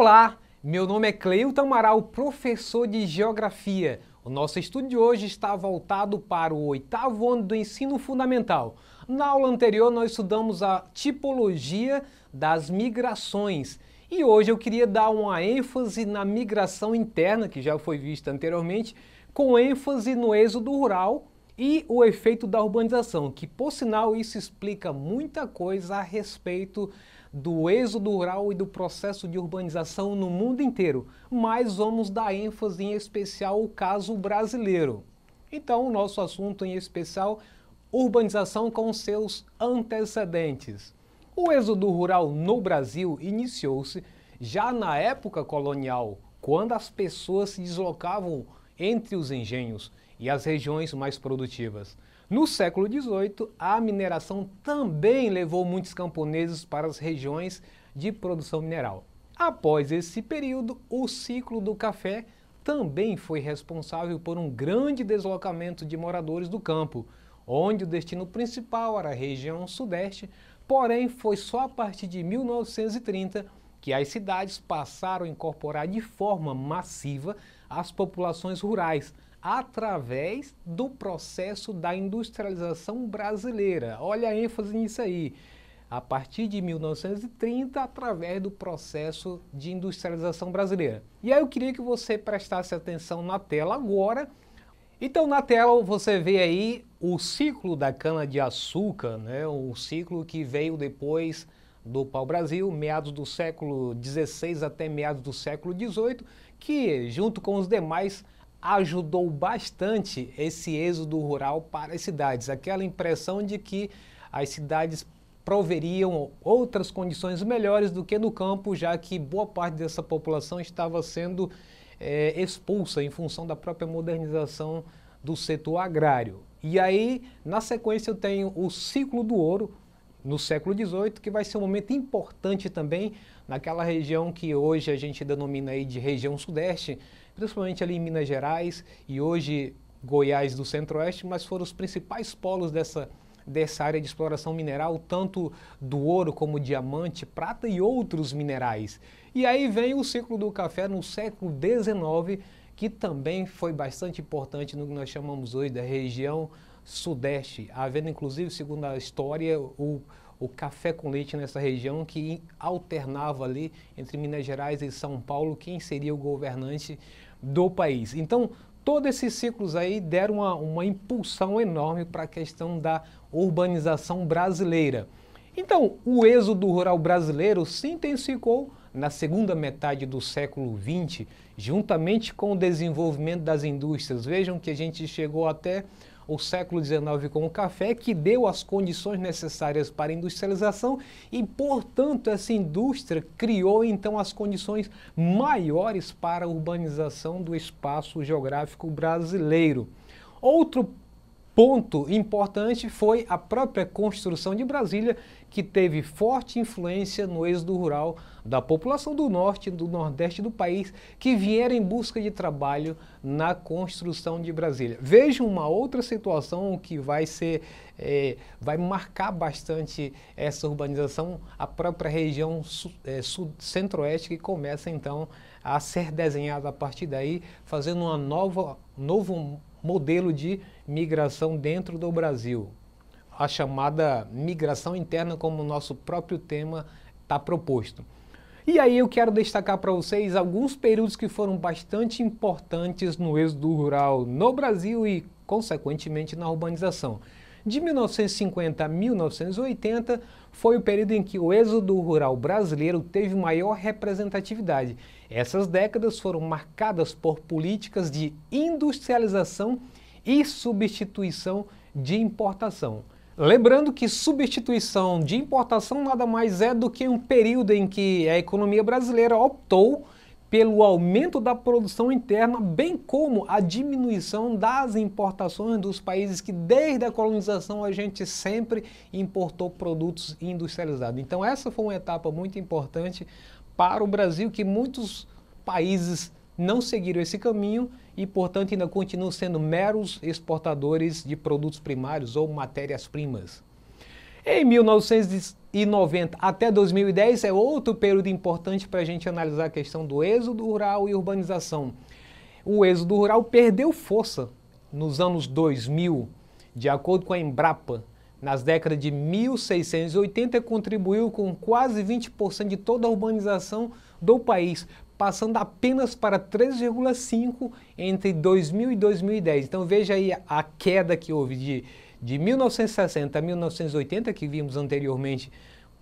Olá, meu nome é Cleilton Amaral, professor de Geografia. O nosso estudo de hoje está voltado para o 8º ano do ensino fundamental. Na aula anterior nós estudamos a tipologia das migrações e hoje eu queria dar uma ênfase na migração interna, que já foi vista anteriormente, com ênfase no êxodo rural e o efeito da urbanização, que por sinal isso explica muita coisa a respeito do êxodo rural e do processo de urbanização no mundo inteiro, mas vamos dar ênfase em especial ao caso brasileiro. Então, o nosso assunto em especial, urbanização com seus antecedentes. O êxodo rural no Brasil iniciou-se já na época colonial, quando as pessoas se deslocavam entre os engenhos e as regiões mais produtivas. No século XVIII, a mineração também levou muitos camponeses para as regiões de produção mineral. Após esse período, o ciclo do café também foi responsável por um grande deslocamento de moradores do campo, onde o destino principal era a região sudeste, porém foi só a partir de 1930 que as cidades passaram a incorporar de forma massiva as populações rurais, através do processo da industrialização brasileira. Olha a ênfase nisso aí. A partir de 1930, através do processo de industrialização brasileira. E aí eu queria que você prestasse atenção na tela agora. Então na tela você vê aí o ciclo da cana-de-açúcar, né? O ciclo que veio depois do pau-brasil, meados do século XVI até meados do século XVIII, que junto com os demais ajudou bastante esse êxodo rural para as cidades. Aquela impressão de que as cidades proveriam outras condições melhores do que no campo, já que boa parte dessa população estava sendo expulsa em função da própria modernização do setor agrário. E aí, na sequência, eu tenho o ciclo do ouro, no século XVIII, que vai ser um momento importante também naquela região que hoje a gente denomina aí de região sudeste, principalmente ali em Minas Gerais e hoje Goiás do Centro-Oeste, mas foram os principais polos dessa área de exploração mineral, tanto do ouro como diamante, prata e outros minerais. E aí vem o ciclo do café no século XIX, que também foi bastante importante no que nós chamamos hoje da região sudeste, havendo inclusive, segundo a história, o café com leite nessa região que alternava ali entre Minas Gerais e São Paulo quem seria o governante do país. Então, todos esses ciclos aí deram uma impulsão enorme para a questão da urbanização brasileira. Então, o êxodo rural brasileiro se intensificou na segunda metade do século XX, juntamente com o desenvolvimento das indústrias. Vejam que a gente chegou até o século XIX com o café, que deu as condições necessárias para a industrialização e, portanto, essa indústria criou então as condições maiores para a urbanização do espaço geográfico brasileiro. Outro ponto importante foi a própria construção de Brasília, que teve forte influência no êxodo rural da população do norte e do nordeste do país, que vieram em busca de trabalho na construção de Brasília. Veja uma outra situação que vai marcar bastante essa urbanização, a própria região centro-oeste, que começa então a ser desenhada a partir daí, fazendo uma novo modelo de migração dentro do Brasil, a chamada migração interna, como o nosso próprio tema está proposto. E aí eu quero destacar para vocês alguns períodos que foram bastante importantes no êxodo rural no Brasil e, consequentemente, na urbanização. De 1950 a 1980 foi o período em que o êxodo rural brasileiro teve maior representatividade. Essas décadas foram marcadas por políticas de industrialização e substituição de importação. Lembrando que substituição de importação nada mais é do que um período em que a economia brasileira optou pelo aumento da produção interna, bem como a diminuição das importações dos países que desde a colonização a gente sempre importou produtos industrializados. Então essa foi uma etapa muito importante para o Brasil, que muitos países não seguiram esse caminho e, portanto, ainda continuam sendo meros exportadores de produtos primários ou matérias-primas. Em 1990 até 2010 é outro período importante para a gente analisar a questão do êxodo rural e urbanização. O êxodo rural perdeu força nos anos 2000, de acordo com a Embrapa. Nas décadas de 1680 contribuiu com quase 20% de toda a urbanização do país, passando apenas para 3,5% entre 2000 e 2010. Então veja aí a queda que houve de 1960 a 1980, que vimos anteriormente,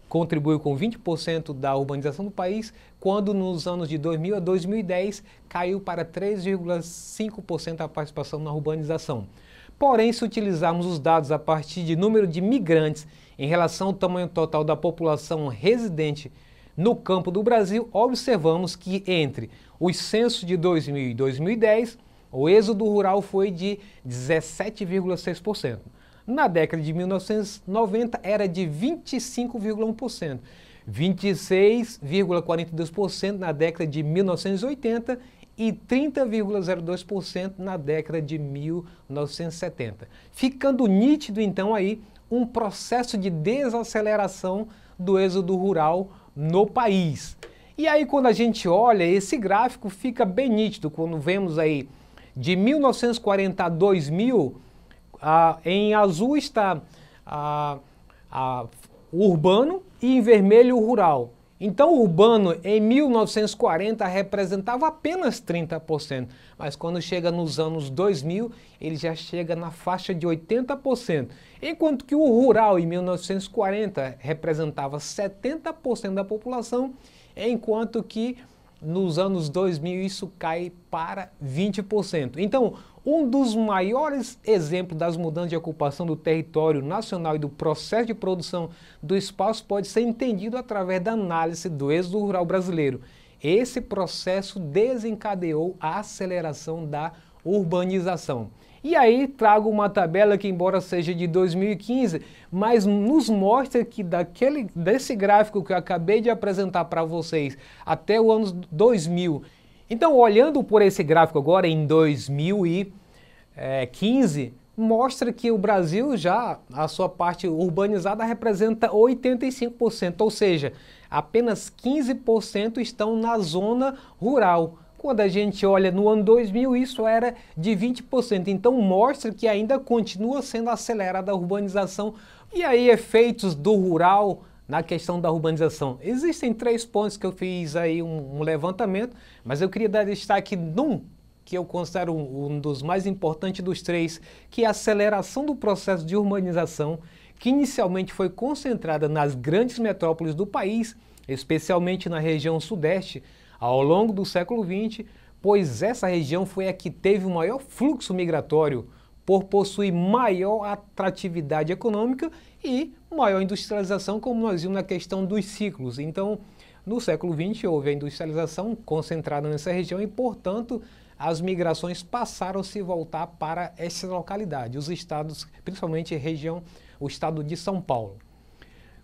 contribuiu com 20% da urbanização do país, quando nos anos de 2000 a 2010 caiu para 3,5% a participação na urbanização. Porém, se utilizarmos os dados a partir de número de migrantes em relação ao tamanho total da população residente no campo do Brasil, observamos que entre os censos de 2000 e 2010, o êxodo rural foi de 17,6%. Na década de 1990 era de 25,1%, 26,42% na década de 1980 e 30,02% na década de 1970. Ficando nítido então aí um processo de desaceleração do êxodo rural no país. E aí quando a gente olha esse gráfico fica bem nítido, quando vemos aí de 1940 a 2000, em azul está o urbano e em vermelho o rural. Então o urbano em 1940 representava apenas 30%, mas quando chega nos anos 2000 ele já chega na faixa de 80%, enquanto que o rural em 1940 representava 70% da população, enquanto que nos anos 2000 isso cai para 20%. Então, um dos maiores exemplos das mudanças de ocupação do território nacional e do processo de produção do espaço pode ser entendido através da análise do êxodo rural brasileiro. Esse processo desencadeou a aceleração da urbanização. E aí trago uma tabela que, embora seja de 2015, mas nos mostra que desse gráfico que eu acabei de apresentar para vocês até o ano 2000. Então, olhando por esse gráfico agora em 2015, mostra que o Brasil já, a sua parte urbanizada representa 85%, ou seja, apenas 15% estão na zona rural. Quando a gente olha no ano 2000, isso era de 20%. Então mostra que ainda continua sendo acelerada a urbanização. E aí, efeitos do rural na questão da urbanização. Existem 3 pontos que eu fiz aí um levantamento, mas eu queria dar destaque num que eu considero um dos mais importantes dos 3, que é a aceleração do processo de urbanização, que inicialmente foi concentrada nas grandes metrópoles do país, especialmente na região sudeste, ao longo do século XX, pois essa região foi a que teve o maior fluxo migratório por possuir maior atratividade econômica e maior industrialização, como nós vimos na questão dos ciclos. Então, no século XX houve a industrialização concentrada nessa região e, portanto, as migrações passaram a se voltar para essa localidade, os estados, principalmente o estado de São Paulo.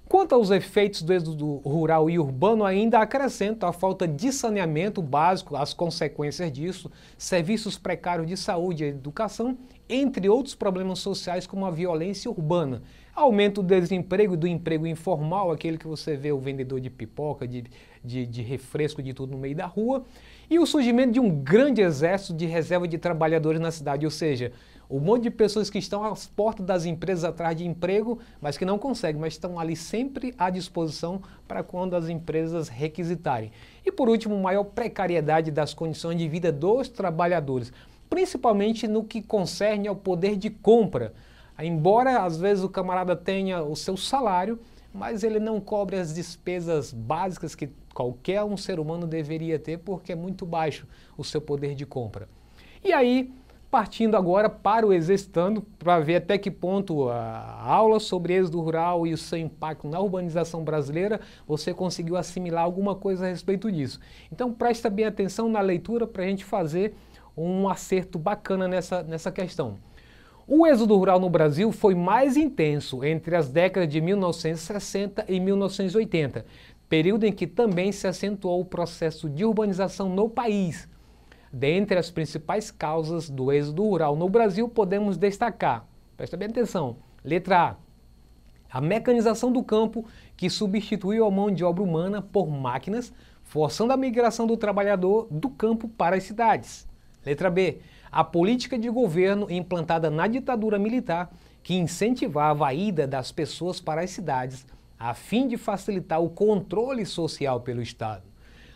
Quanto aos efeitos do êxodo rural e urbano, ainda acrescento a falta de saneamento básico, as consequências disso, serviços precários de saúde e educação, entre outros problemas sociais como a violência urbana, aumento do desemprego e do emprego informal, aquele que você vê o vendedor de pipoca, de refresco, de tudo no meio da rua, e o surgimento de um grande exército de reserva de trabalhadores na cidade, ou seja, um monte de pessoas que estão às portas das empresas atrás de emprego, mas que não conseguem, mas estão ali sempre à disposição para quando as empresas requisitarem. E por último, maior precariedade das condições de vida dos trabalhadores, principalmente no que concerne ao poder de compra. Embora às vezes o camarada tenha o seu salário, mas ele não cobre as despesas básicas que qualquer um ser humano deveria ter, porque é muito baixo o seu poder de compra. E aí, partindo agora para o Exercitando, para ver até que ponto a aula sobre êxodo rural e o seu impacto na urbanização brasileira, você conseguiu assimilar alguma coisa a respeito disso. Então presta bem atenção na leitura para a gente fazer um acerto bacana nessa questão. O êxodo rural no Brasil foi mais intenso entre as décadas de 1960 e 1980, período em que também se acentuou o processo de urbanização no país. Dentre as principais causas do êxodo rural no Brasil, podemos destacar, presta bem atenção, letra A, A mecanização do campo, que substituiu a mão de obra humana por máquinas, forçando a migração do trabalhador do campo para as cidades. Letra B. A política de governo implantada na ditadura militar, que incentivava a ida das pessoas para as cidades, a fim de facilitar o controle social pelo Estado.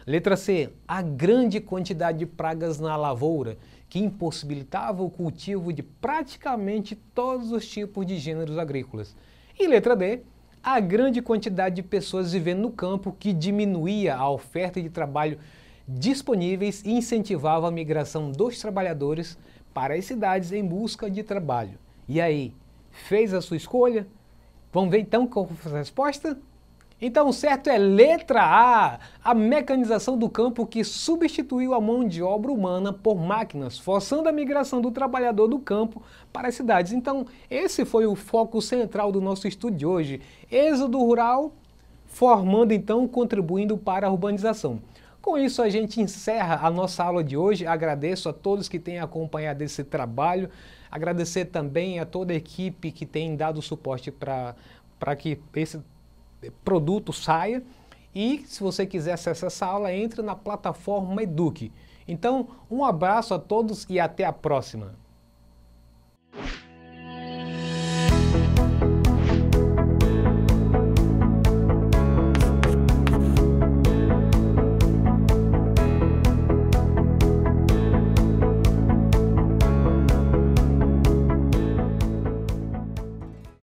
Letra C. A grande quantidade de pragas na lavoura, que impossibilitava o cultivo de praticamente todos os tipos de gêneros agrícolas. E letra D. A grande quantidade de pessoas vivendo no campo, que diminuía a oferta de trabalho disponíveis e incentivava a migração dos trabalhadores para as cidades em busca de trabalho. E aí, fez a sua escolha? Vamos ver então qual foi a resposta? Então o certo é letra A, a mecanização do campo, que substituiu a mão de obra humana por máquinas, forçando a migração do trabalhador do campo para as cidades. Então esse foi o foco central do nosso estudo de hoje, êxodo rural, formando então, contribuindo para a urbanização. Com isso a gente encerra a nossa aula de hoje. Agradeço a todos que têm acompanhado esse trabalho, agradecer também a toda a equipe que tem dado suporte para que esse produto saia. E se você quiser acessar essa aula, entre na plataforma Eduque. Então, um abraço a todos e até a próxima.